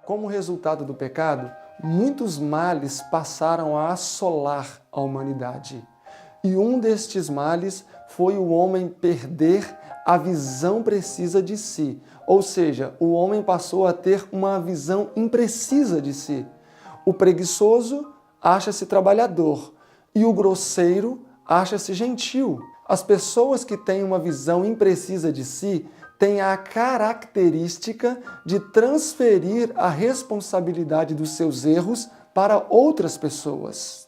Como resultado do pecado, muitos males passaram a assolar a humanidade. E um destes males foi o homem perder a visão precisa de si. Ou seja, o homem passou a ter uma visão imprecisa de si. O preguiçoso acha-se trabalhador e o grosseiro acha-se gentil. As pessoas que têm uma visão imprecisa de si têm a característica de transferir a responsabilidade dos seus erros para outras pessoas.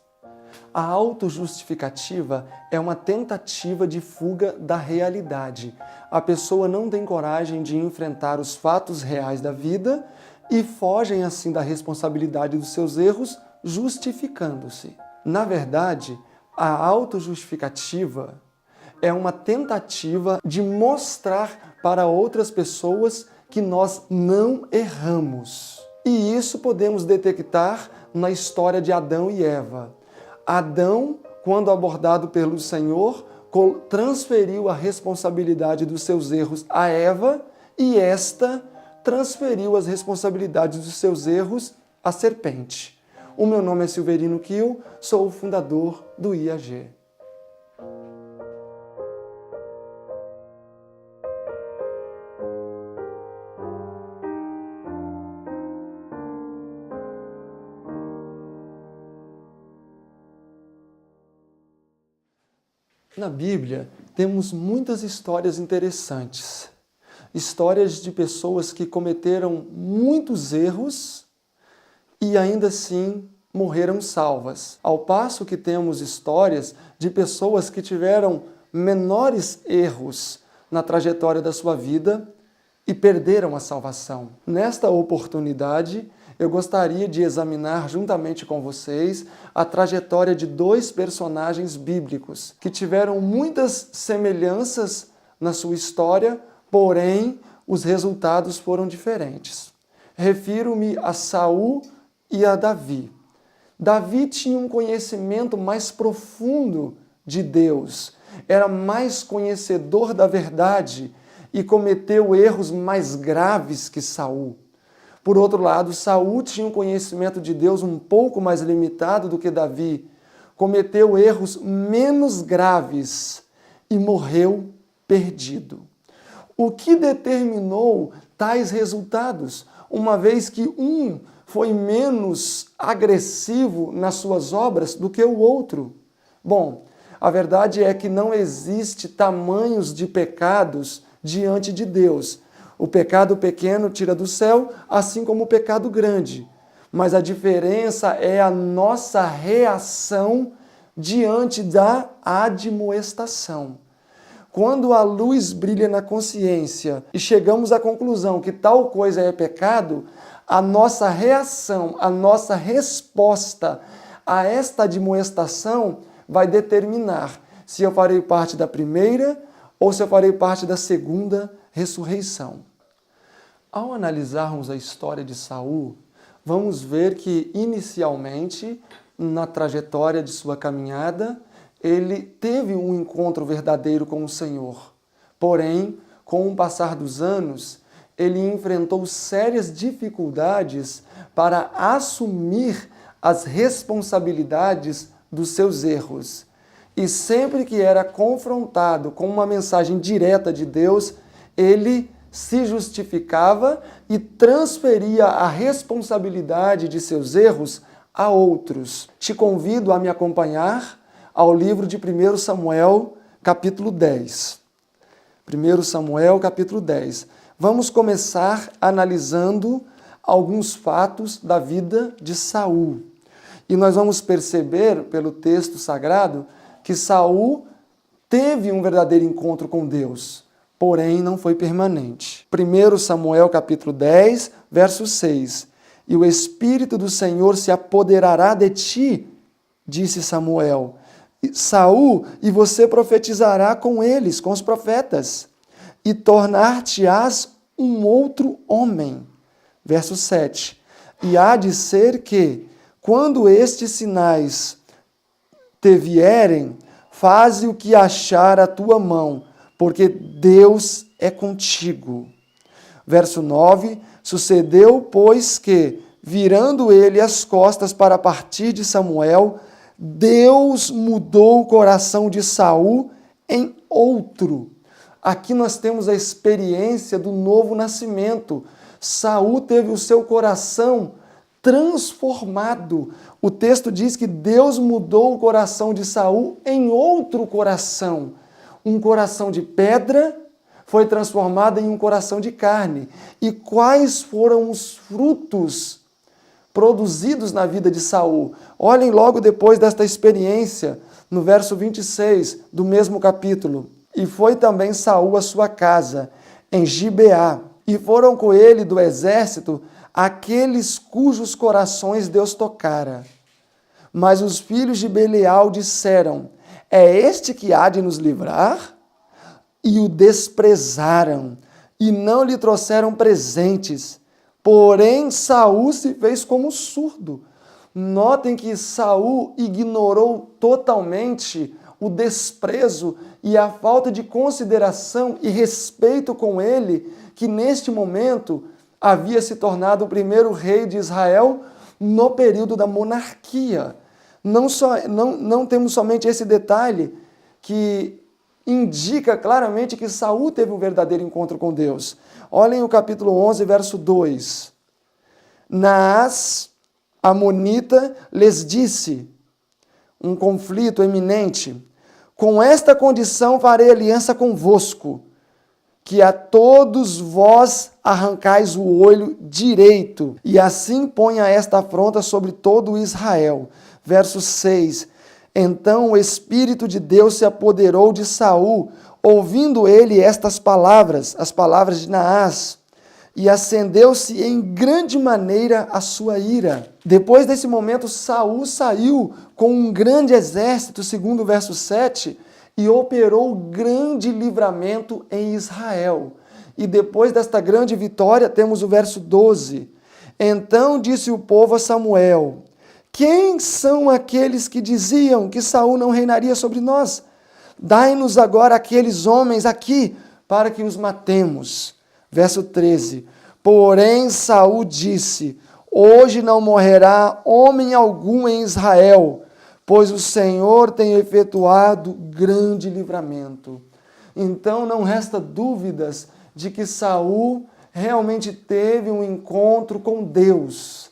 A autojustificativa é uma tentativa de fuga da realidade. A pessoa não tem coragem de enfrentar os fatos reais da vida e fogem assim da responsabilidade dos seus erros, justificando-se. Na verdade, a autojustificativa é uma tentativa de mostrar para outras pessoas que nós não erramos. E isso podemos detectar na história de Adão e Eva. Adão, quando abordado pelo Senhor, transferiu a responsabilidade dos seus erros a Eva e esta transferiu as responsabilidades dos seus erros à serpente. O meu nome é Silverino Kiel, sou o fundador do IAG. Na Bíblia, temos muitas histórias interessantes. Histórias de pessoas que cometeram muitos erros e ainda assim morreram salvas. Ao passo que temos histórias de pessoas que tiveram menores erros na trajetória da sua vida e perderam a salvação. Nesta oportunidade, eu gostaria de examinar juntamente com vocês a trajetória de dois personagens bíblicos que tiveram muitas semelhanças na sua história, porém os resultados foram diferentes. Refiro-me a Saul e a Davi. Davi tinha um conhecimento mais profundo de Deus, era mais conhecedor da verdade e cometeu erros mais graves que Saul. Por outro lado, Saul tinha um conhecimento de Deus um pouco mais limitado do que Davi, cometeu erros menos graves e morreu perdido. O que determinou tais resultados, uma vez que um foi menos agressivo nas suas obras do que o outro? Bom, a verdade é que não existe tamanhos de pecados diante de Deus. O pecado pequeno tira do céu, assim como o pecado grande. Mas a diferença é a nossa reação diante da admoestação. Quando a luz brilha na consciência e chegamos à conclusão que tal coisa é pecado, a nossa reação, a nossa resposta a esta admoestação vai determinar se eu farei parte da primeira ou se eu farei parte da segunda ressurreição. Ao analisarmos a história de Saul, vamos ver que inicialmente, na trajetória de sua caminhada, ele teve um encontro verdadeiro com o Senhor. Porém, com o passar dos anos, ele enfrentou sérias dificuldades para assumir as responsabilidades dos seus erros. E sempre que era confrontado com uma mensagem direta de Deus, ele se justificava e transferia a responsabilidade de seus erros a outros. Te convido a me acompanhar ao livro de 1 Samuel, capítulo 10. 1 Samuel, capítulo 10. Vamos começar analisando alguns fatos da vida de Saul. E nós vamos perceber, pelo texto sagrado, que Saul teve um verdadeiro encontro com Deus, porém não foi permanente. 1 Samuel capítulo 10, verso 6. E o Espírito do Senhor se apoderará de ti, disse Samuel, Saul, e você profetizará com eles, com os profetas, e tornar-te-ás um outro homem. Verso 7. E há de ser que, quando estes sinais te vierem, faze o que achar a tua mão, porque Deus é contigo. Verso 9, Sucedeu, pois, que, virando ele as costas para partir de Samuel, Deus mudou o coração de Saul em outro. Aqui nós temos a experiência do novo nascimento. Saul teve o seu coração transformado. O texto diz que Deus mudou o coração de Saul em outro coração. Um coração de pedra foi transformado em um coração de carne. E quais foram os frutos produzidos na vida de Saul? Olhem logo depois desta experiência, no verso 26 do mesmo capítulo. E foi também Saul à sua casa, em Gibeá, e foram com ele do exército aqueles cujos corações Deus tocara. Mas os filhos de Belial disseram: é este que há de nos livrar? E o desprezaram, e não lhe trouxeram presentes. Porém, Saul se fez como surdo. Notem que Saul ignorou totalmente o desprezo e a falta de consideração e respeito com ele, que neste momento havia se tornado o primeiro rei de Israel no período da monarquia. Não temos somente esse detalhe que indica claramente que Saul teve um verdadeiro encontro com Deus. Olhem o capítulo 11, verso 2. Naás, amonita, lhes disse, um conflito eminente: com esta condição farei aliança convosco, que a todos vós arrancais o olho direito, e assim ponha esta afronta sobre todo Israel. Verso 6. Então o Espírito de Deus se apoderou de Saul, ouvindo ele estas palavras, as palavras de Naás, e acendeu-se em grande maneira a sua ira. Depois desse momento, Saul saiu com um grande exército, segundo o verso 7, e operou grande livramento em Israel. E depois desta grande vitória, temos o verso 12. Então disse o povo a Samuel: quem são aqueles que diziam que Saul não reinaria sobre nós? Dai-nos agora aqueles homens aqui, para que os matemos. Verso 13. Porém Saul disse: hoje não morrerá homem algum em Israel, pois o Senhor tem efetuado grande livramento. Então não resta dúvidas de que Saul realmente teve um encontro com Deus.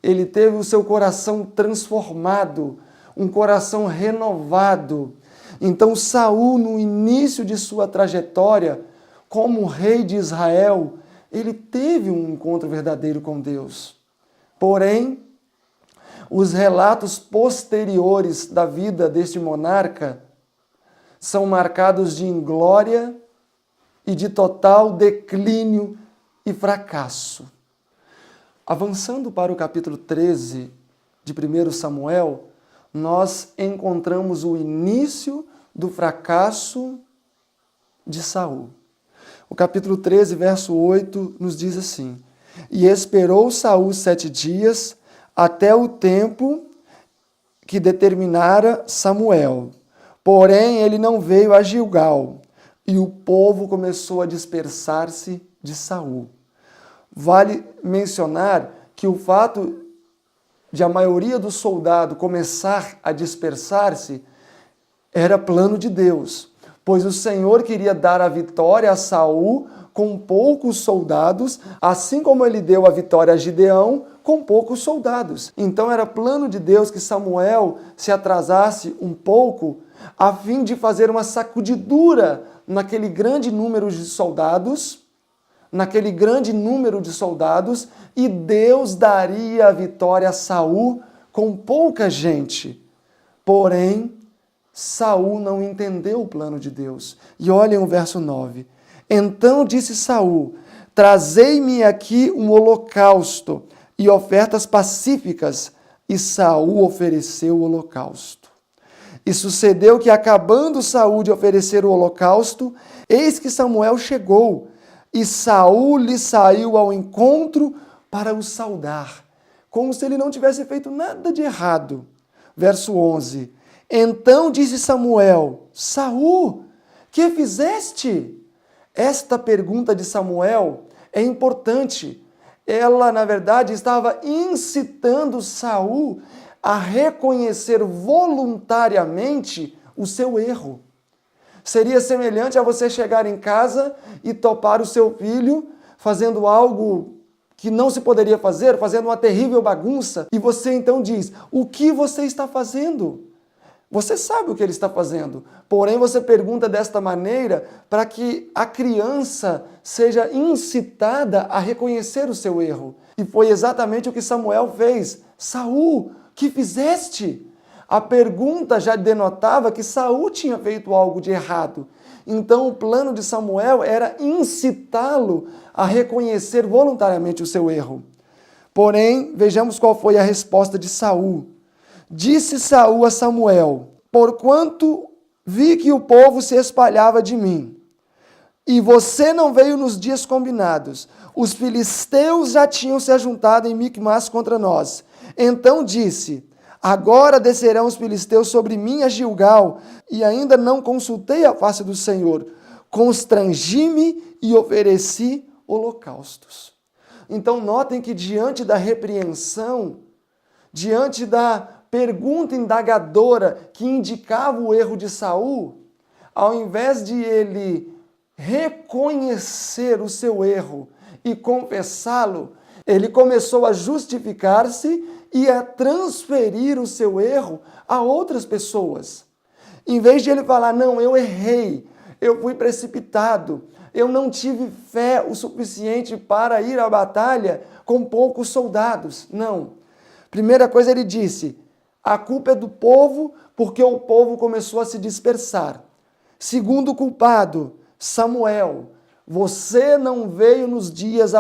Ele teve o seu coração transformado, um coração renovado. Então Saul, no início de sua trajetória como rei de Israel, ele teve um encontro verdadeiro com Deus. Porém, os relatos posteriores da vida deste monarca são marcados de inglória e de total declínio e fracasso. Avançando para o capítulo 13 de 1 Samuel, nós encontramos o início do fracasso de Saul. O capítulo 13, verso 8, nos diz assim: e esperou Saul 7 dias, até o tempo que determinara Samuel. Porém, ele não veio a Gilgal, e o povo começou a dispersar-se de Saul. Vale mencionar que o fato de a maioria dos soldados começar a dispersar-se era plano de Deus, pois o Senhor queria dar a vitória a Saul com poucos soldados, assim como ele deu a vitória a Gideão com poucos soldados. Então era plano de Deus que Samuel se atrasasse um pouco, a fim de fazer uma sacudidura naquele grande número de soldados, e Deus daria a vitória a Saul com pouca gente. Porém, Saul não entendeu o plano de Deus. E olhem o verso 9. Então disse Saul: trazei-me aqui um holocausto e ofertas pacíficas. E Saul ofereceu o holocausto. E sucedeu que, acabando Saul de oferecer o holocausto, eis que Samuel chegou, e Saul lhe saiu ao encontro para o saudar, como se ele não tivesse feito nada de errado. Verso 11. Então disse Samuel: Saul, que fizeste? Esta pergunta de Samuel é importante. ela, na verdade, estava incitando Saul a reconhecer voluntariamente o seu erro. Seria semelhante a você chegar em casa e topar o seu filho fazendo algo que não se poderia fazer, fazendo uma terrível bagunça, e você então diz: o que você está fazendo? Você sabe o que ele está fazendo, porém você pergunta desta maneira para que a criança seja incitada a reconhecer o seu erro. E foi exatamente o que Samuel fez. Saul, que fizeste? A pergunta já denotava que Saul tinha feito algo de errado. Então o plano de Samuel era incitá-lo a reconhecer voluntariamente o seu erro. Porém, vejamos qual foi a resposta de Saul. Disse Saul a Samuel: porquanto vi que o povo se espalhava de mim, e você não veio nos dias combinados, os filisteus já tinham se ajuntado em Micmas contra nós. Então disse: agora descerão os filisteus sobre mim a Gilgal, e ainda não consultei a face do Senhor. Constrangi-me e ofereci holocaustos. Então notem que diante da repreensão, diante da pergunta indagadora que indicava o erro de Saul, ao invés de ele reconhecer o seu erro e confessá-lo, ele começou a justificar-se e a transferir o seu erro a outras pessoas. Em vez de ele falar: não, eu errei, eu fui precipitado, eu não tive fé o suficiente para ir à batalha com poucos soldados. Não. Primeira coisa, ele disse: a culpa é do povo, porque o povo começou a se dispersar. Segundo culpado, Samuel, você não veio nos dias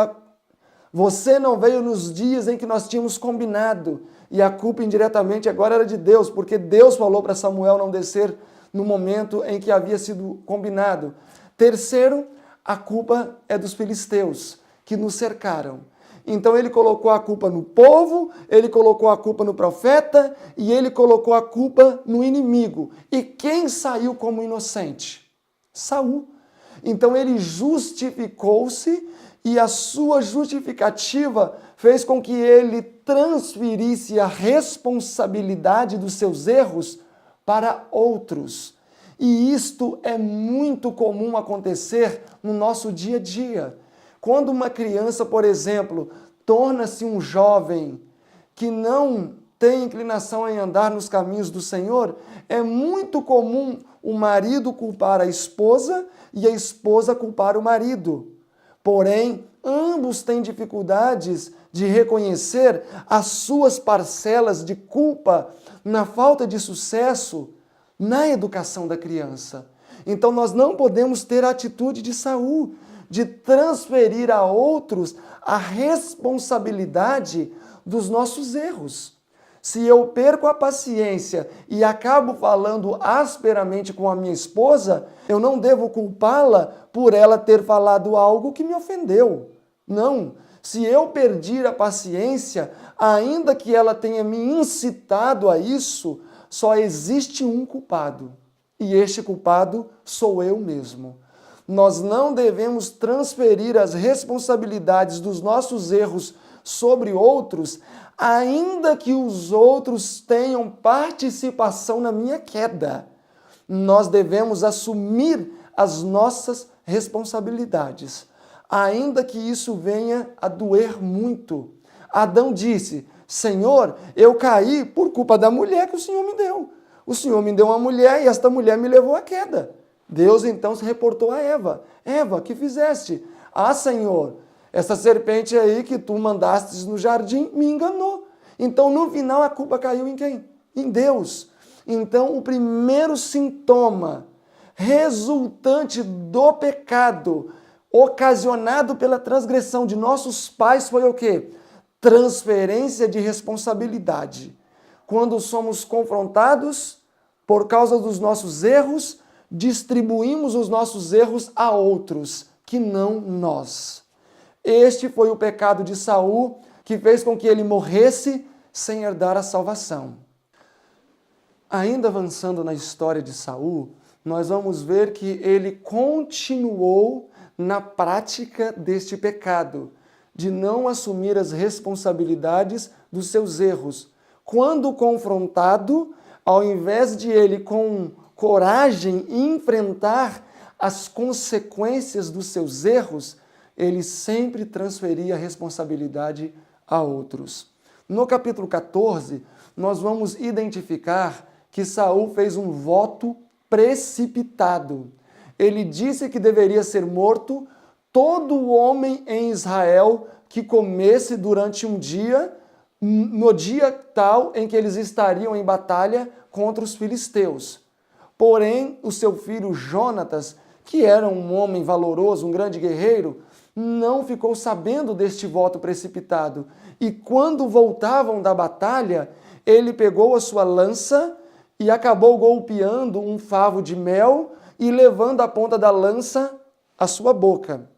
em que nós tínhamos combinado. E a culpa indiretamente agora era de Deus, porque Deus falou para Samuel não descer no momento em que havia sido combinado. Terceiro, a culpa é dos filisteus, que nos cercaram. Então ele colocou a culpa no povo, ele colocou a culpa no profeta e ele colocou a culpa no inimigo. E quem saiu como inocente? Saul. Então ele justificou-se e a sua justificativa fez com que ele transferisse a responsabilidade dos seus erros para outros. E isto é muito comum acontecer no nosso dia a dia. Quando uma criança, por exemplo, torna-se um jovem que não tem inclinação em andar nos caminhos do Senhor, é muito comum o marido culpar a esposa e a esposa culpar o marido. Porém, ambos têm dificuldades de reconhecer as suas parcelas de culpa na falta de sucesso na educação da criança. Então nós não podemos ter a atitude de Saul, de transferir a outros a responsabilidade dos nossos erros. Se eu perco a paciência e acabo falando asperamente com a minha esposa, eu não devo culpá-la por ela ter falado algo que me ofendeu. Não. Se eu perdi a paciência, ainda que ela tenha me incitado a isso, só existe um culpado. E este culpado sou eu mesmo. Nós não devemos transferir as responsabilidades dos nossos erros sobre outros, ainda que os outros tenham participação na minha queda. Nós devemos assumir as nossas responsabilidades, ainda que isso venha a doer muito. Adão disse: Senhor, eu caí por culpa da mulher que o Senhor me deu. O Senhor me deu uma mulher e esta mulher me levou à queda. Deus então se reportou a Eva. Eva, que fizeste? Ah, Senhor, essa serpente aí que tu mandastes no jardim me enganou. Então, no final, a culpa caiu em quem? Em Deus. Então, o primeiro sintoma resultante do pecado ocasionado pela transgressão de nossos pais foi o quê? Transferência de responsabilidade. Quando somos confrontados por causa dos nossos erros, distribuímos os nossos erros a outros, que não nós. Este foi o pecado de Saul, que fez com que ele morresse sem herdar a salvação. Ainda avançando na história de Saul, nós vamos ver que ele continuou na prática deste pecado, de não assumir as responsabilidades dos seus erros. Quando confrontado, ao invés de ele com coragem enfrentar as consequências dos seus erros, ele sempre transferia a responsabilidade a outros. No capítulo 14, nós vamos identificar que Saul fez um voto precipitado. Ele disse que deveria ser morto todo homem em Israel que comesse durante um dia, no dia tal em que eles estariam em batalha contra os filisteus. Porém, o seu filho Jonatas, que era um homem valoroso, um grande guerreiro, não ficou sabendo deste voto precipitado. E quando voltavam da batalha, ele pegou a sua lança e acabou golpeando um favo de mel e levando a ponta da lança à sua boca.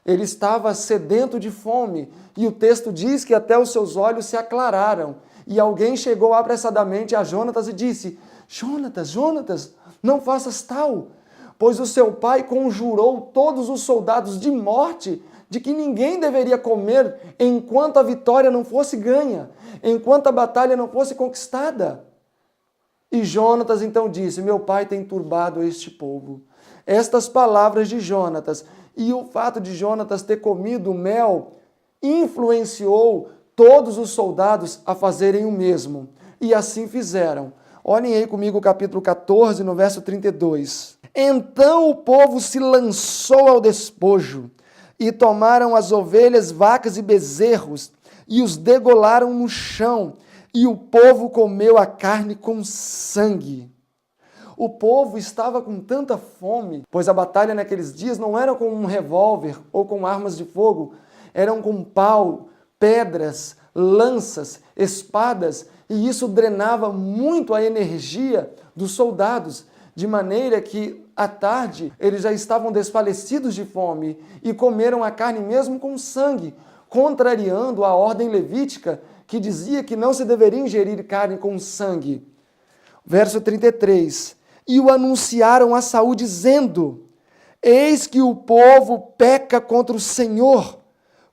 Ele estava sedento de fome e o texto diz que até os seus olhos se aclararam. E alguém chegou apressadamente a Jonatas e disse: Jonatas, Jonatas, não faças tal, pois o seu pai conjurou todos os soldados de morte, de que ninguém deveria comer enquanto a vitória não fosse ganha, enquanto a batalha não fosse conquistada. E Jonatas então disse: meu pai tem turbado este povo. Estas palavras de Jonatas e o fato de Jonatas ter comido mel influenciou todos os soldados a fazerem o mesmo. E assim fizeram. Olhem aí comigo o capítulo 14, no verso 32. Então o povo se lançou ao despojo, e tomaram as ovelhas, vacas e bezerros, e os degolaram no chão, e o povo comeu a carne com sangue. O povo estava com tanta fome, pois a batalha naqueles dias não era com um revólver ou com armas de fogo, eram com pau, pedras, lanças, espadas, e isso drenava muito a energia dos soldados, de maneira que, à tarde, eles já estavam desfalecidos de fome e comeram a carne mesmo com sangue, contrariando a ordem levítica que dizia que não se deveria ingerir carne com sangue. Verso 33. E o anunciaram a Saul dizendo: eis que o povo peca contra o Senhor,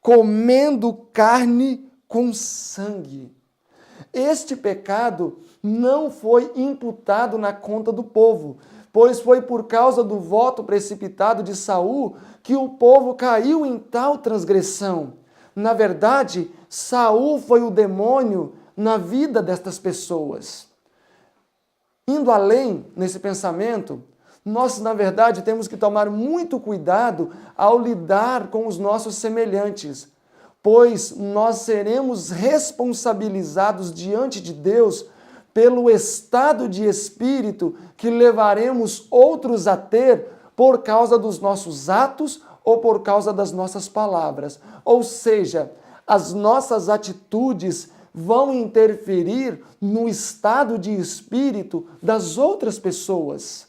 comendo carne com sangue. Este pecado não foi imputado na conta do povo, pois foi por causa do voto precipitado de Saul que o povo caiu em tal transgressão. Na verdade, Saul foi o demônio na vida destas pessoas. Indo além nesse pensamento, nós, na verdade, temos que tomar muito cuidado ao lidar com os nossos semelhantes, pois nós seremos responsabilizados diante de Deus pelo estado de espírito que levaremos outros a ter por causa dos nossos atos ou por causa das nossas palavras. Ou seja, as nossas atitudes vão interferir no estado de espírito das outras pessoas.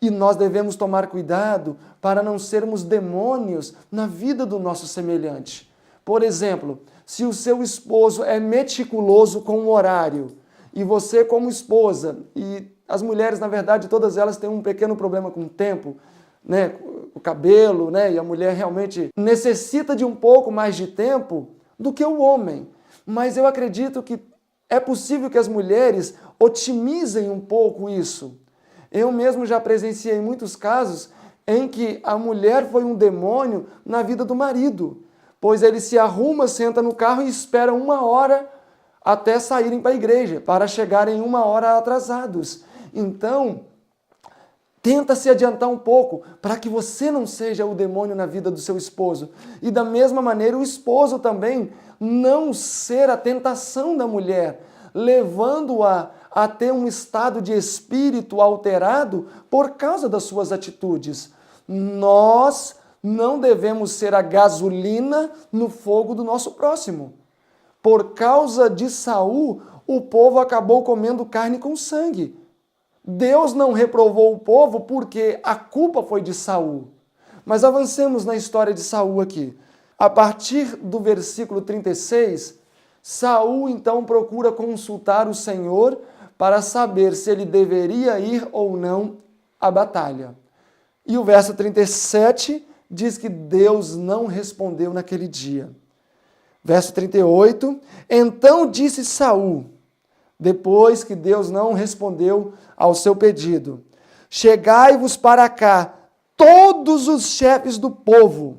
E nós devemos tomar cuidado para não sermos demônios na vida do nosso semelhante. Por exemplo, se o seu esposo é meticuloso com o horário, e você como esposa, e as mulheres, na verdade, todas elas têm um pequeno problema com o tempo, né, o cabelo, né, e a mulher realmente necessita de um pouco mais de tempo do que o homem. Mas eu acredito que é possível que as mulheres otimizem um pouco isso. Eu mesmo já presenciei muitos casos em que a mulher foi um demônio na vida do marido, pois ele se arruma, senta no carro e espera 1 hora até saírem para a igreja, para chegarem 1 hora atrasados. Então, tenta se adiantar um pouco, para que você não seja o demônio na vida do seu esposo. E da mesma maneira, o esposo também não ser a tentação da mulher, levando-a a ter um estado de espírito alterado por causa das suas atitudes. Nós não devemos ser a gasolina no fogo do nosso próximo. Por causa de Saul, o povo acabou comendo carne com sangue. Deus não reprovou o povo porque a culpa foi de Saul. Mas avancemos na história de Saul aqui. A partir do versículo 36, Saul então procura consultar o Senhor para saber se ele deveria ir ou não à batalha. E o verso 37 diz que Deus não respondeu naquele dia. Verso 38, então disse Saul, depois que Deus não respondeu ao seu pedido, chegai-vos para cá, todos os chefes do povo,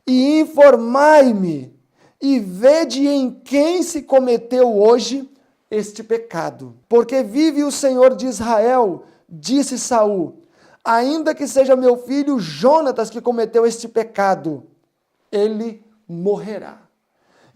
e informai-me, e vede em quem se cometeu hoje este pecado. Porque vive o Senhor de Israel, disse Saul, ainda que seja meu filho Jonatas que cometeu este pecado, ele morrerá.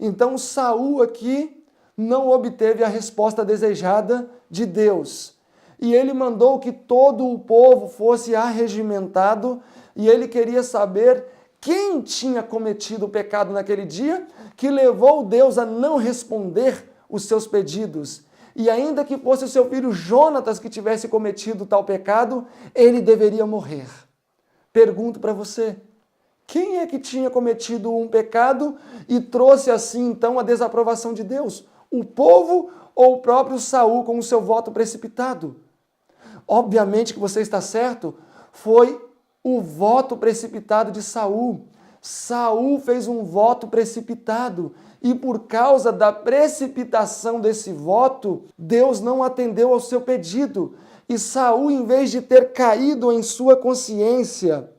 Então Saul aqui não obteve a resposta desejada de Deus. E ele mandou que todo o povo fosse arregimentado e ele queria saber quem tinha cometido o pecado naquele dia que levou Deus a não responder os seus pedidos. E ainda que fosse o seu filho Jonatas que tivesse cometido tal pecado, ele deveria morrer. Pergunto para você, quem é que tinha cometido um pecado e trouxe assim então a desaprovação de Deus? O povo ou o próprio Saul com o seu voto precipitado? Obviamente que você está certo, foi o voto precipitado de Saul. Saul fez um voto precipitado e por causa da precipitação desse voto, Deus não atendeu ao seu pedido. E Saul, em vez de ter caído em sua consciência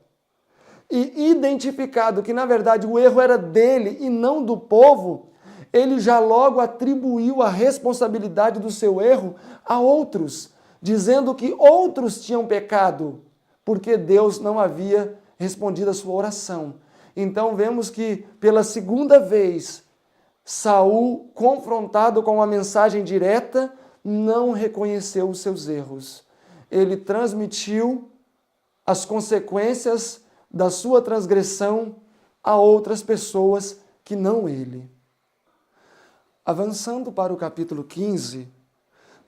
e identificado que na verdade o erro era dele e não do povo, ele já logo atribuiu a responsabilidade do seu erro a outros, dizendo que outros tinham pecado, porque Deus não havia respondido a sua oração. Então vemos que pela segunda vez, Saul, confrontado com uma mensagem direta, não reconheceu os seus erros. Ele transmitiu as consequências da sua transgressão a outras pessoas que não ele. Avançando para o capítulo 15,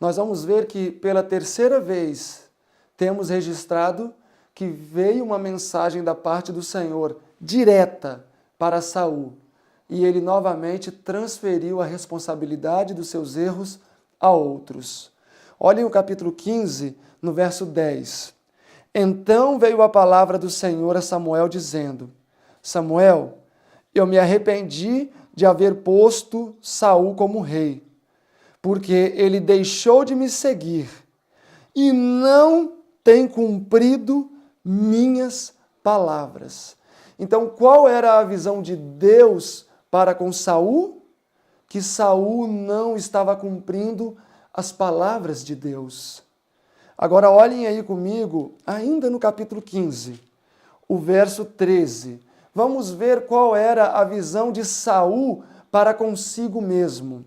nós vamos ver que pela terceira vez temos registrado que veio uma mensagem da parte do Senhor direta para Saul, e ele novamente transferiu a responsabilidade dos seus erros a outros. Olhem o capítulo 15, no verso 10. Então veio a palavra do Senhor a Samuel dizendo: Samuel, eu me arrependi de haver posto Saul como rei, porque ele deixou de me seguir e não tem cumprido minhas palavras. Então, qual era a visão de Deus para com Saul? Que Saul não estava cumprindo as palavras de Deus. Agora olhem aí comigo, ainda no capítulo 15, o verso 13. Vamos ver qual era a visão de Saul para consigo mesmo.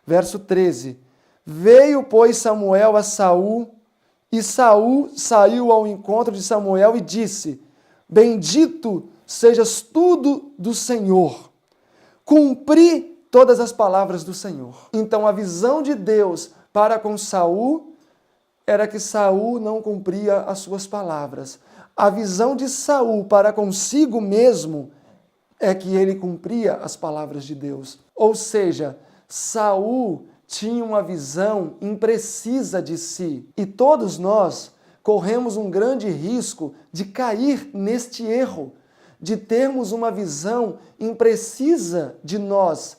Verso 13. Veio, pois, Samuel a Saul, e Saul saiu ao encontro de Samuel e disse: Bendito sejas tu do Senhor. Cumpri todas as palavras do Senhor. Então a visão de Deus para com Saul era que Saul não cumpria as suas palavras. A visão de Saul para consigo mesmo é que ele cumpria as palavras de Deus. Ou seja, Saul tinha uma visão imprecisa de si. E todos nós corremos um grande risco de cair neste erro, de termos uma visão imprecisa de nós.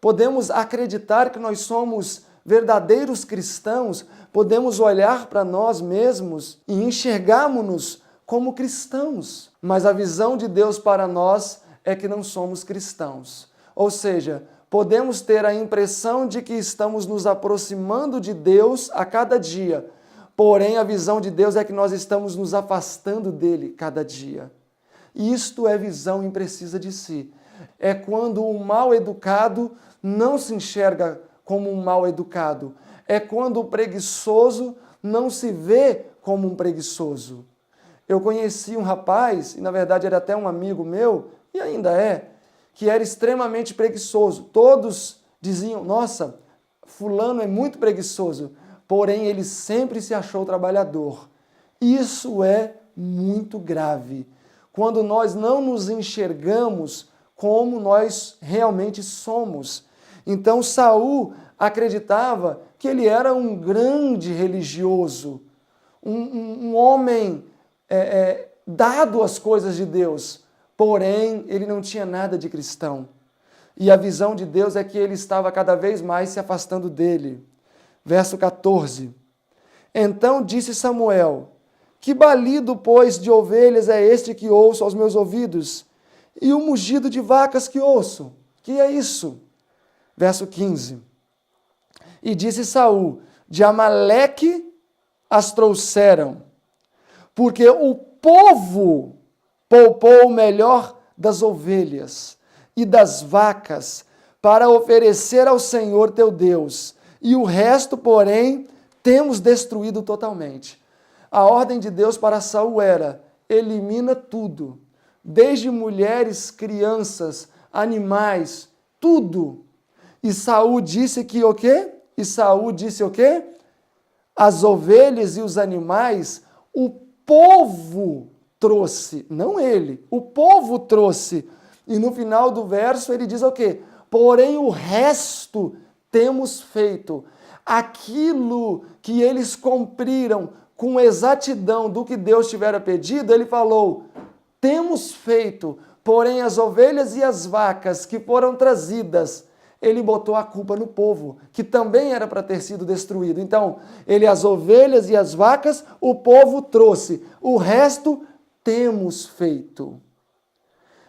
Podemos acreditar que nós somos verdadeiros cristãos, podemos olhar para nós mesmos e enxergarmos-nos como cristãos. Mas a visão de Deus para nós é que não somos cristãos. Ou seja, podemos ter a impressão de que estamos nos aproximando de Deus a cada dia, porém a visão de Deus é que nós estamos nos afastando dele cada dia. Isto é visão imprecisa de si. É quando o mal educado não se enxerga como um mal educado. É quando o preguiçoso não se vê como um preguiçoso. Eu conheci um rapaz, e na verdade era até um amigo meu, e ainda é, que era extremamente preguiçoso. Todos diziam, nossa, fulano é muito preguiçoso, porém ele sempre se achou trabalhador. Isso é muito grave, quando nós não nos enxergamos como nós realmente somos. Então Saul acreditava que ele era um grande religioso, um homem dado as coisas de Deus, porém ele não tinha nada de cristão. E a visão de Deus é que ele estava cada vez mais se afastando dele. Verso 14. Então disse Samuel: que balido, pois, de ovelhas é este que ouço aos meus ouvidos? E o mugido de vacas que ouço? Que é isso? Verso 15. E disse Saul: de Amaleque as trouxeram, porque o povo poupou o melhor das ovelhas e das vacas para oferecer ao Senhor teu Deus, e o resto, porém, temos destruído totalmente. A ordem de Deus para Saul era: elimina tudo, desde mulheres, crianças, animais, tudo. E Saul disse que o quê? E Saul disse o quê? As ovelhas e os animais, o povo trouxe, não ele, o povo trouxe. E no final do verso ele diz o quê? Porém o resto temos feito. Aquilo que eles cumpriram com exatidão do que Deus tivera pedido, ele falou: temos feito, porém as ovelhas e as vacas que foram trazidas, ele botou a culpa no povo, que também era para ter sido destruído. Então, as ovelhas e as vacas, o povo trouxe, o resto temos feito.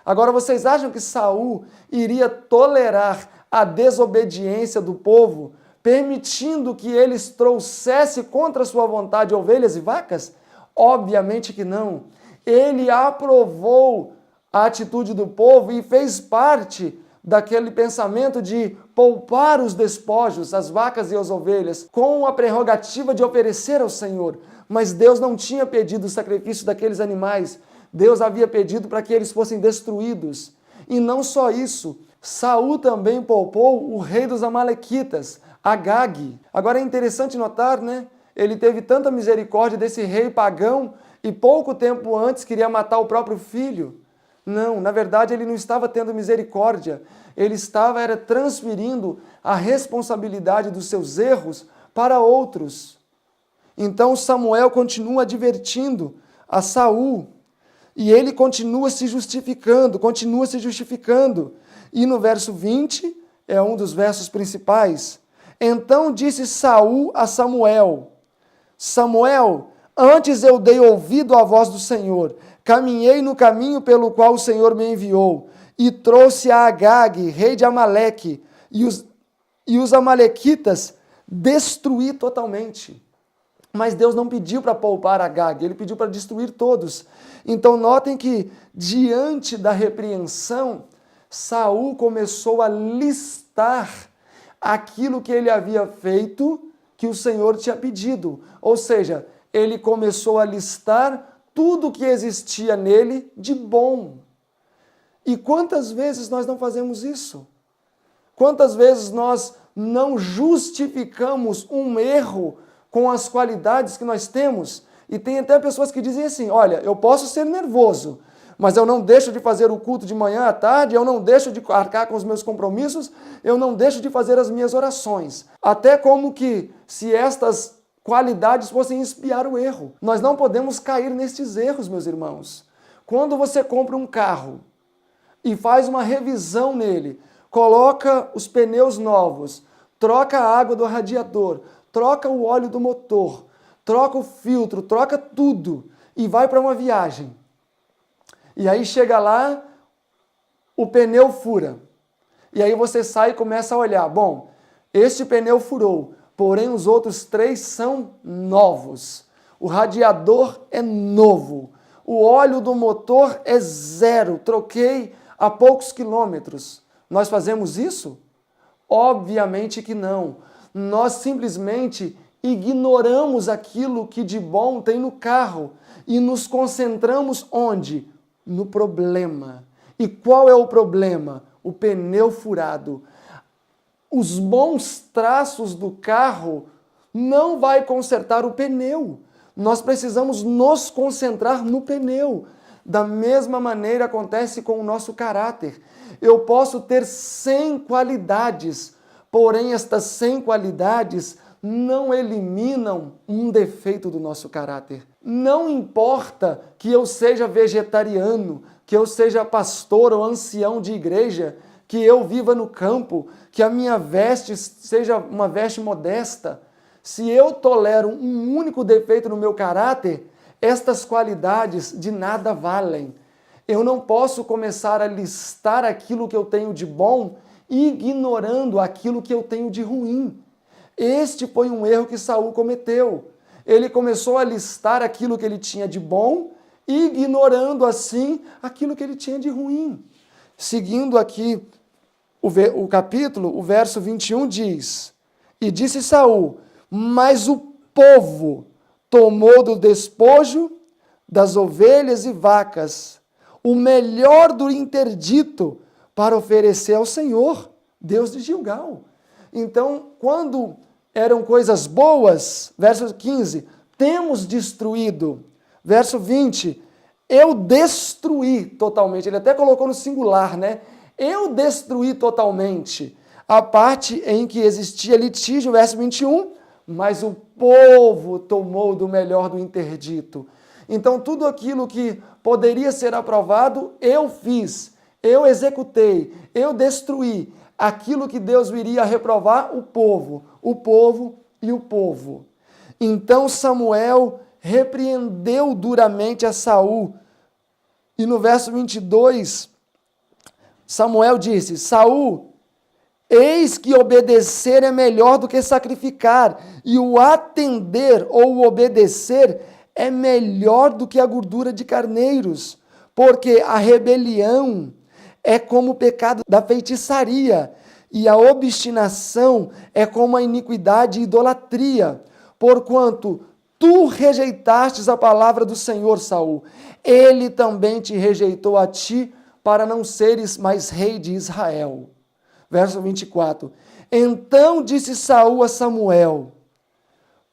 Agora, vocês acham que Saul iria tolerar a desobediência do povo, permitindo que eles trouxessem contra sua vontade ovelhas e vacas? Obviamente que não. Ele aprovou a atitude do povo e fez parte daquele pensamento de poupar os despojos, as vacas e as ovelhas, com a prerrogativa de oferecer ao Senhor. Mas Deus não tinha pedido o sacrifício daqueles animais. Deus havia pedido para que eles fossem destruídos. E não só isso, Saul também poupou o rei dos amalequitas, Agag. Agora é interessante notar, né? Ele teve tanta misericórdia desse rei pagão e pouco tempo antes queria matar o próprio filho. Não, na verdade ele não estava tendo misericórdia, ele estava transferindo a responsabilidade dos seus erros para outros. Então Samuel continua advertindo a Saul e ele continua se justificando. E no verso 20, é um dos versos principais. Então disse Saul a Samuel: Samuel, antes eu dei ouvido à voz do Senhor, caminhei no caminho pelo qual o Senhor me enviou, e trouxe a Agag, rei de Amaleque, e os amalequitas destruí totalmente. Mas Deus não pediu para poupar Agag, ele pediu para destruir todos. Então notem que, diante da repreensão, Saul começou a listar aquilo que ele havia feito, que o Senhor tinha pedido. Ou seja, ele começou a listar tudo que existia nele de bom. E quantas vezes nós não fazemos isso? Quantas vezes nós não justificamos um erro com as qualidades que nós temos? E tem até pessoas que dizem assim: olha, eu posso ser nervoso, mas eu não deixo de fazer o culto de manhã à tarde, eu não deixo de arcar com os meus compromissos, eu não deixo de fazer as minhas orações. Até como que se estas qualidades fossem espiar o erro. Nós não podemos cair nestes erros, meus irmãos. Quando você compra um carro e faz uma revisão nele, coloca os pneus novos, troca a água do radiador, troca o óleo do motor, troca o filtro, troca tudo e vai para uma viagem. E aí chega lá, o pneu fura. E aí você sai e começa a olhar. Bom, este pneu furou, porém os outros 3 são novos. O radiador é novo. O óleo do motor é 0. Troquei a poucos quilômetros. Nós fazemos isso? Obviamente que não. Nós simplesmente ignoramos aquilo que de bom tem no carro e nos concentramos onde? No problema. E qual é o problema? O pneu furado. Os bons traços do carro não vai consertar o pneu. Nós precisamos nos concentrar no pneu. Da mesma maneira acontece com o nosso caráter. Eu posso ter 100 qualidades, porém estas 100 qualidades não eliminam um defeito do nosso caráter. Não importa que eu seja vegetariano, que eu seja pastor ou ancião de igreja, que eu viva no campo, que a minha veste seja uma veste modesta. Se eu tolero um único defeito no meu caráter, estas qualidades de nada valem. Eu não posso começar a listar aquilo que eu tenho de bom, ignorando aquilo que eu tenho de ruim. Este foi um erro que Saul cometeu. Ele começou a listar aquilo que ele tinha de bom, ignorando assim aquilo que ele tinha de ruim. Seguindo aqui o capítulo, o verso 21 diz: E disse Saul, mas o povo tomou do despojo das ovelhas e vacas o melhor do interdito para oferecer ao Senhor, Deus de Gilgal. Então, quando eram coisas boas, verso 15, temos destruído. Verso 20, eu destruí totalmente. Ele até colocou no singular, né? Eu destruí totalmente a parte em que existia litígio, verso 21, mas o povo tomou do melhor do interdito. Então, tudo aquilo que poderia ser aprovado, eu fiz, eu executei, eu destruí. Aquilo que Deus viria a reprovar, o povo e o povo. Então Samuel repreendeu duramente a Saul. E no verso 22, Samuel disse: Saul, eis que obedecer é melhor do que sacrificar, e o atender ou o obedecer é melhor do que a gordura de carneiros, porque a rebelião é como o pecado da feitiçaria, e a obstinação é como a iniquidade e idolatria, porquanto tu rejeitastes a palavra do Senhor, Saul, ele também te rejeitou a ti, para não seres mais rei de Israel. Verso 24. Então disse Saul a Samuel: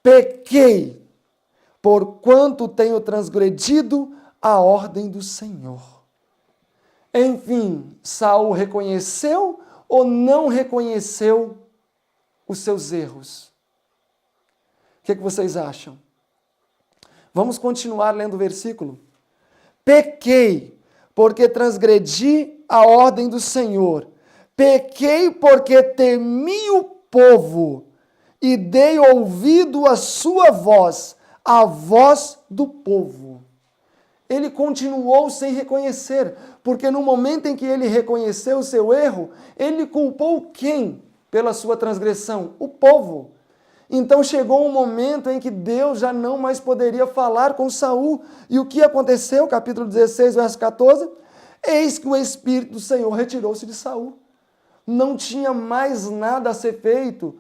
pequei, porquanto tenho transgredido a ordem do Senhor. Enfim, Saul reconheceu ou não reconheceu os seus erros? O que vocês acham? Vamos continuar lendo o versículo. Pequei, porque transgredi a ordem do Senhor. Pequei porque temi o povo e dei ouvido à sua voz, a voz do povo. Ele continuou sem reconhecer, porque no momento em que ele reconheceu o seu erro, ele culpou quem pela sua transgressão? O povo. Então chegou um momento em que Deus já não mais poderia falar com Saul. E o que aconteceu? Capítulo 16, verso 14. Eis que o Espírito do Senhor retirou-se de Saul. Não tinha mais nada a ser feito.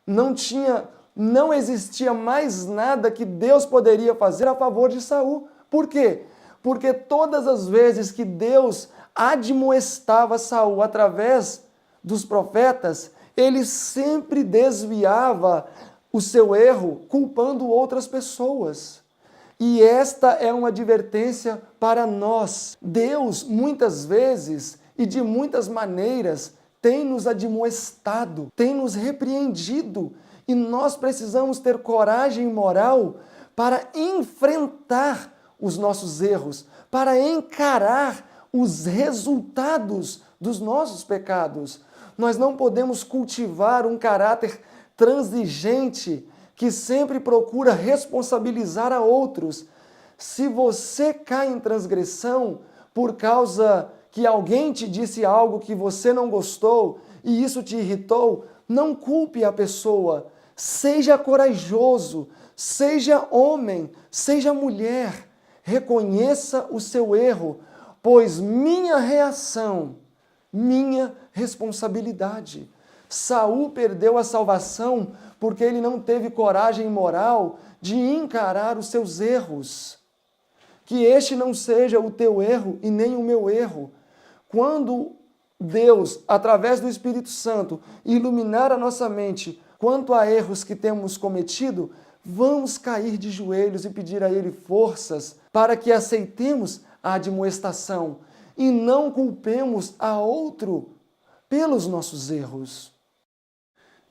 Não existia mais nada que Deus poderia fazer a favor de Saul. Por quê? Porque todas as vezes que Deus admoestava Saul através dos profetas, ele sempre desviava o seu erro culpando outras pessoas. E esta é uma advertência para nós. Deus, muitas vezes e de muitas maneiras, tem nos admoestado, tem nos repreendido. E nós precisamos ter coragem moral para enfrentar os nossos erros, para encarar os resultados dos nossos pecados. Nós não podemos cultivar um caráter transigente que sempre procura responsabilizar a outros. Se você cai em transgressão por causa que alguém te disse algo que você não gostou e isso te irritou, não culpe a pessoa. Seja corajoso, seja homem, seja mulher. Reconheça o seu erro, pois minha reação, minha responsabilidade. Saul perdeu a salvação porque ele não teve coragem moral de encarar os seus erros. Que este não seja o teu erro e nem o meu erro. Quando Deus, através do Espírito Santo, iluminar a nossa mente quanto a erros que temos cometido, vamos cair de joelhos e pedir a Ele forças para que aceitemos a admoestação e não culpemos a outro pelos nossos erros.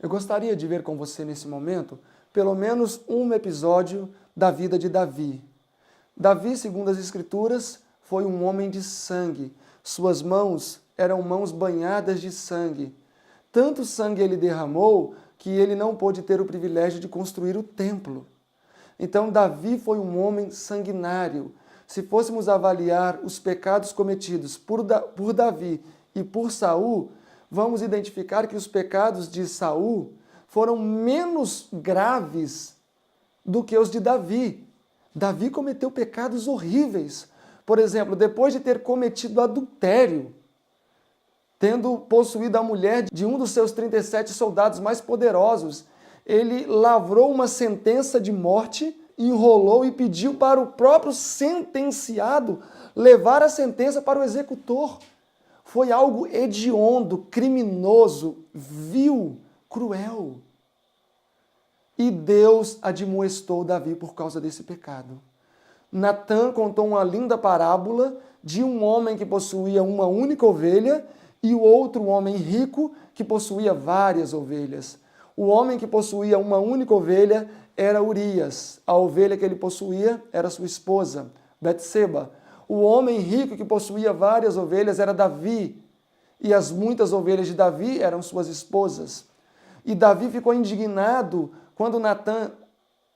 Eu gostaria de ver com você nesse momento pelo menos um episódio da vida de Davi. Davi, segundo as Escrituras, foi um homem de sangue. Suas mãos eram mãos banhadas de sangue. Tanto sangue ele derramou que ele não pôde ter o privilégio de construir o templo. Então, Davi foi um homem sanguinário. Se fôssemos avaliar os pecados cometidos por Davi e por Saul, vamos identificar que os pecados de Saul foram menos graves do que os de Davi. Davi cometeu pecados horríveis. Por exemplo, depois de ter cometido adultério, tendo possuído a mulher de um dos seus 37 soldados mais poderosos, ele lavrou uma sentença de morte, enrolou e pediu para o próprio sentenciado levar a sentença para o executor. Foi algo hediondo, criminoso, vil, cruel. E Deus admoestou Davi por causa desse pecado. Natã contou uma linda parábola de um homem que possuía uma única ovelha e o outro homem rico que possuía várias ovelhas. O homem que possuía uma única ovelha era Urias. A ovelha que ele possuía era sua esposa, Betseba. O homem rico que possuía várias ovelhas era Davi. E as muitas ovelhas de Davi eram suas esposas. E Davi ficou indignado quando Natã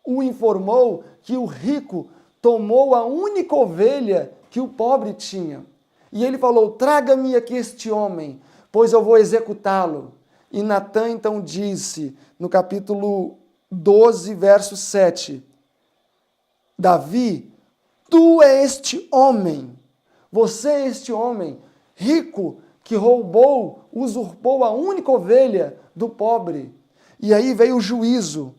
o informou que o rico tomou a única ovelha que o pobre tinha. E ele falou: traga-me aqui este homem, pois eu vou executá-lo. E Natã então disse, no capítulo 12, verso 7, Davi, tu é este homem, você é este homem rico que roubou, usurpou a única ovelha do pobre. E aí veio o juízo.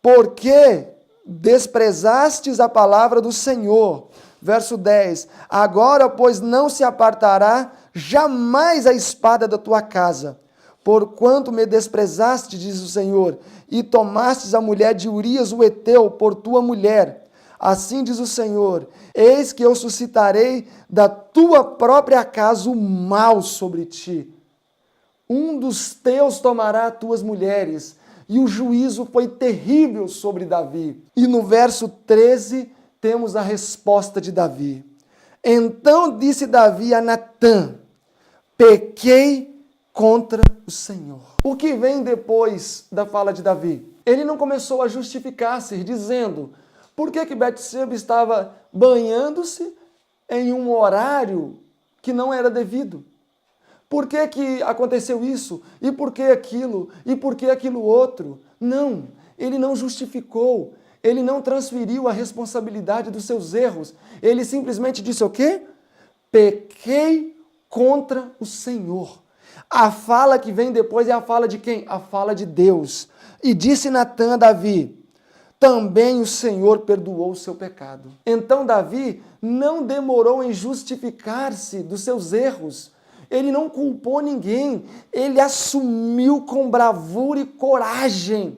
Porque desprezastes a palavra do Senhor. Verso 10. Agora, pois, não se apartará jamais a espada da tua casa, porquanto me desprezaste, diz o Senhor, e tomastes a mulher de Urias o Heteu por tua mulher. Assim diz o Senhor, eis que eu suscitarei da tua própria casa o mal sobre ti. Um dos teus tomará as tuas mulheres. E o juízo foi terrível sobre Davi. E no verso 13 temos a resposta de Davi. Então disse Davi a Natã, pequei contra o Senhor. O que vem depois da fala de Davi? Ele não começou a justificar-se, dizendo, por que Betseba estava banhando-se em um horário que não era devido? Por que aconteceu isso? E por que aquilo? E por que aquilo outro? Não, ele não justificou. Ele não transferiu a responsabilidade dos seus erros. Ele simplesmente disse o quê? Pequei contra o Senhor. A fala que vem depois é a fala de quem? A fala de Deus. E disse Natã a Davi, também o Senhor perdoou o seu pecado. Então Davi não demorou em justificar-se dos seus erros. Ele não culpou ninguém. Ele assumiu com bravura e coragem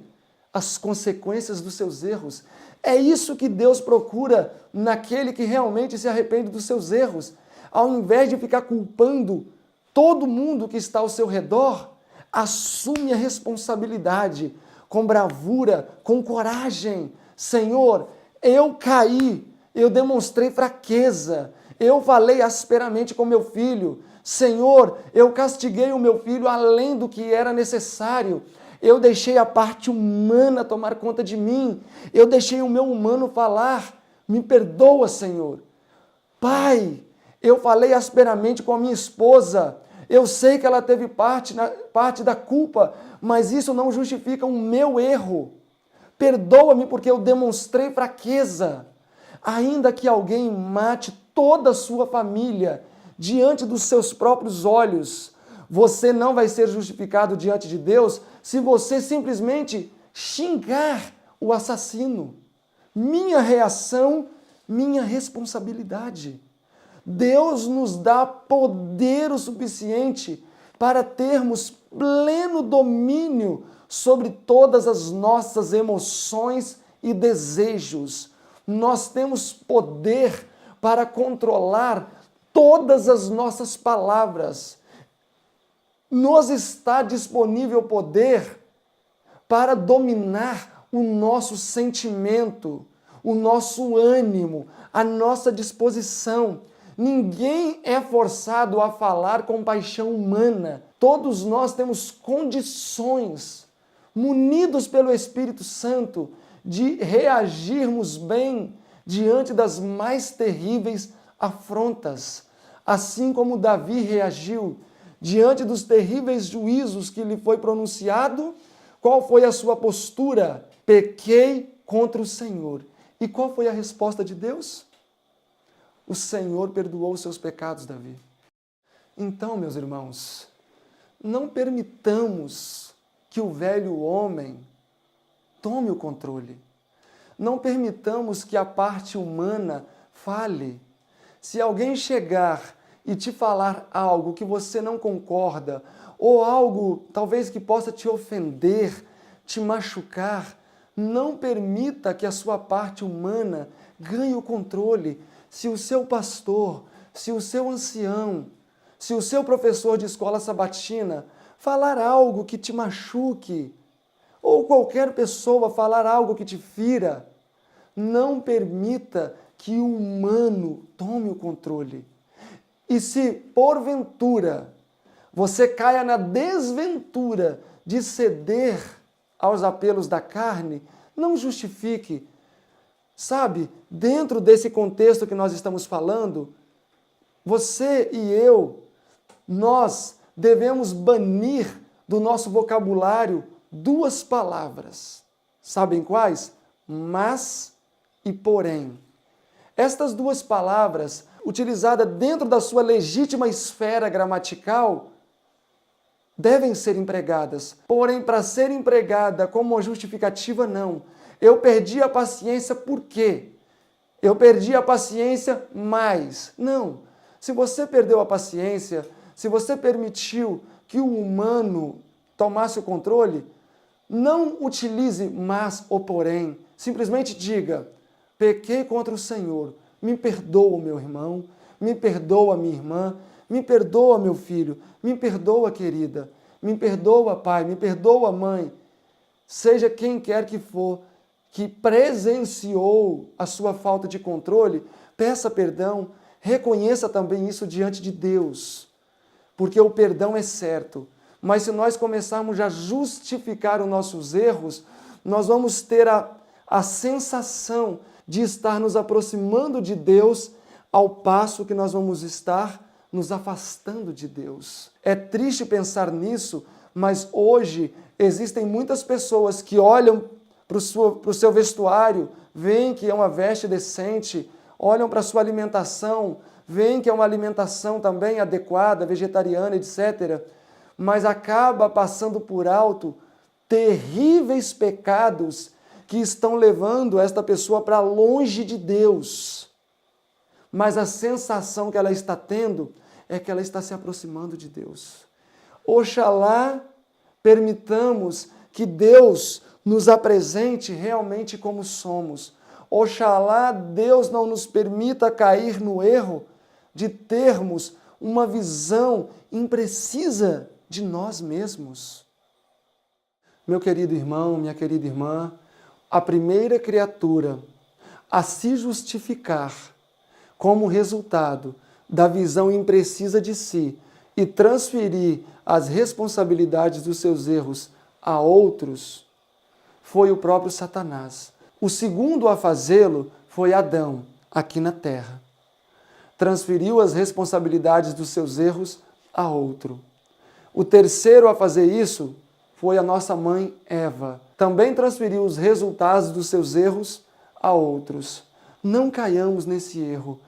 as consequências dos seus erros. É isso que Deus procura naquele que realmente se arrepende dos seus erros. Ao invés de ficar culpando todo mundo que está ao seu redor, assume a responsabilidade com bravura, com coragem. Senhor, eu caí, eu demonstrei fraqueza, eu falei asperamente com meu filho. Senhor, eu castiguei o meu filho além do que era necessário. Eu deixei a parte humana tomar conta de mim. Eu deixei o meu humano falar. Me perdoa, Senhor. Pai, eu falei asperamente com a minha esposa. Eu sei que ela teve parte da culpa, mas isso não justifica o meu erro. Perdoa-me porque eu demonstrei fraqueza. Ainda que alguém mate toda a sua família diante dos seus próprios olhos, você não vai ser justificado diante de Deus se você simplesmente xingar o assassino. Minha reação, minha responsabilidade. Deus nos dá poder o suficiente para termos pleno domínio sobre todas as nossas emoções e desejos. Nós temos poder para controlar todas as nossas palavras. Nos está disponível poder para dominar o nosso sentimento, o nosso ânimo, a nossa disposição. Ninguém é forçado a falar com paixão humana. Todos nós temos condições, munidos pelo Espírito Santo, de reagirmos bem diante das mais terríveis afrontas. Assim como Davi reagiu diante dos terríveis juízos que lhe foi pronunciado, qual foi a sua postura? Pequei contra o Senhor. E qual foi a resposta de Deus? O Senhor perdoou os seus pecados, Davi. Então, meus irmãos, não permitamos que o velho homem tome o controle. Não permitamos que a parte humana fale. Se alguém chegar e te falar algo que você não concorda, ou algo talvez que possa te ofender, te machucar, não permita que a sua parte humana ganhe o controle. Se o seu pastor, se o seu ancião, se o seu professor de escola sabatina falar algo que te machuque, ou qualquer pessoa falar algo que te fira, não permita que o humano tome o controle. E se, porventura, você caia na desventura de ceder aos apelos da carne, não justifique. Sabe, dentro desse contexto que nós estamos falando, você e eu, nós devemos banir do nosso vocabulário duas palavras. Sabem quais? Mas e porém. Estas duas palavras, utilizadas dentro da sua legítima esfera gramatical, devem ser empregadas. Porém, para ser empregada como uma justificativa, não. Eu perdi a paciência por quê? Eu perdi a paciência, mas... Não. Se você perdeu a paciência, se você permitiu que o humano tomasse o controle, não utilize mas ou porém. Simplesmente diga, pequei contra o Senhor, me perdoa, meu irmão, me perdoa, minha irmã, me perdoa, meu filho, me perdoa, querida, me perdoa, pai, me perdoa, mãe. Seja quem quer que for, que presenciou a sua falta de controle, peça perdão, reconheça também isso diante de Deus, porque o perdão é certo. Mas se nós começarmos a justificar os nossos erros, nós vamos ter a sensação de estar nos aproximando de Deus, ao passo que nós vamos estar nos afastando de Deus. É triste pensar nisso, mas hoje existem muitas pessoas que olham para o seu vestuário, veem que é uma veste decente, olham para a sua alimentação, veem que é uma alimentação também adequada, vegetariana, etc., mas acaba passando por alto terríveis pecados que estão levando esta pessoa para longe de Deus. Mas a sensação que ela está tendo é que ela está se aproximando de Deus. Oxalá permitamos que Deus nos apresente realmente como somos. Oxalá Deus não nos permita cair no erro de termos uma visão imprecisa de nós mesmos. Meu querido irmão, minha querida irmã, a primeira criatura a se justificar como resultado da visão imprecisa de si e transferir as responsabilidades dos seus erros a outros foi o próprio Satanás. O segundo a fazê-lo foi Adão, aqui na terra. Transferiu as responsabilidades dos seus erros a outro. O terceiro a fazer isso foi a nossa mãe Eva. Também transferiu os resultados dos seus erros a outros. Não caiamos nesse erro.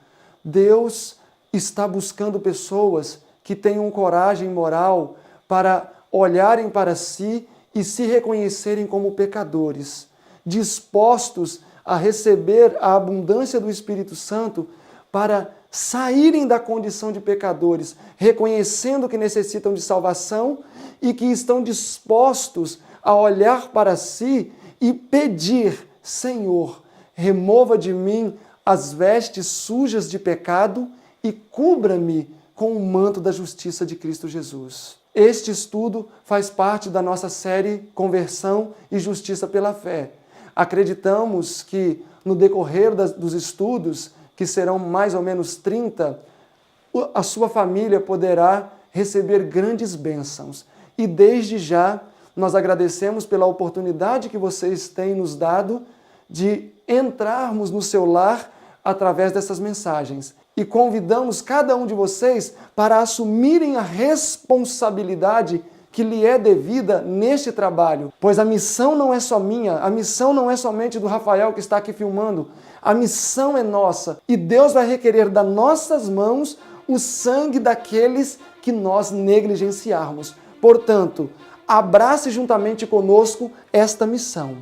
Deus está buscando pessoas que tenham coragem moral para olharem para si e se reconhecerem como pecadores, dispostos a receber a abundância do Espírito Santo para saírem da condição de pecadores, reconhecendo que necessitam de salvação e que estão dispostos a olhar para si e pedir, Senhor, remova de mim as vestes sujas de pecado e cubra-me com o manto da justiça de Cristo Jesus. Este estudo faz parte da nossa série Conversão e Justiça pela Fé. Acreditamos que no decorrer dos estudos, que serão mais ou menos 30, a sua família poderá receber grandes bênçãos. E desde já, nós agradecemos pela oportunidade que vocês têm nos dado de entrarmos no seu lar através dessas mensagens. E convidamos cada um de vocês para assumirem a responsabilidade que lhe é devida neste trabalho, pois a missão não é só minha, a missão não é somente do Rafael que está aqui filmando, a missão é nossa e Deus vai requerer das nossas mãos o sangue daqueles que nós negligenciarmos. Portanto, abrace juntamente conosco esta missão.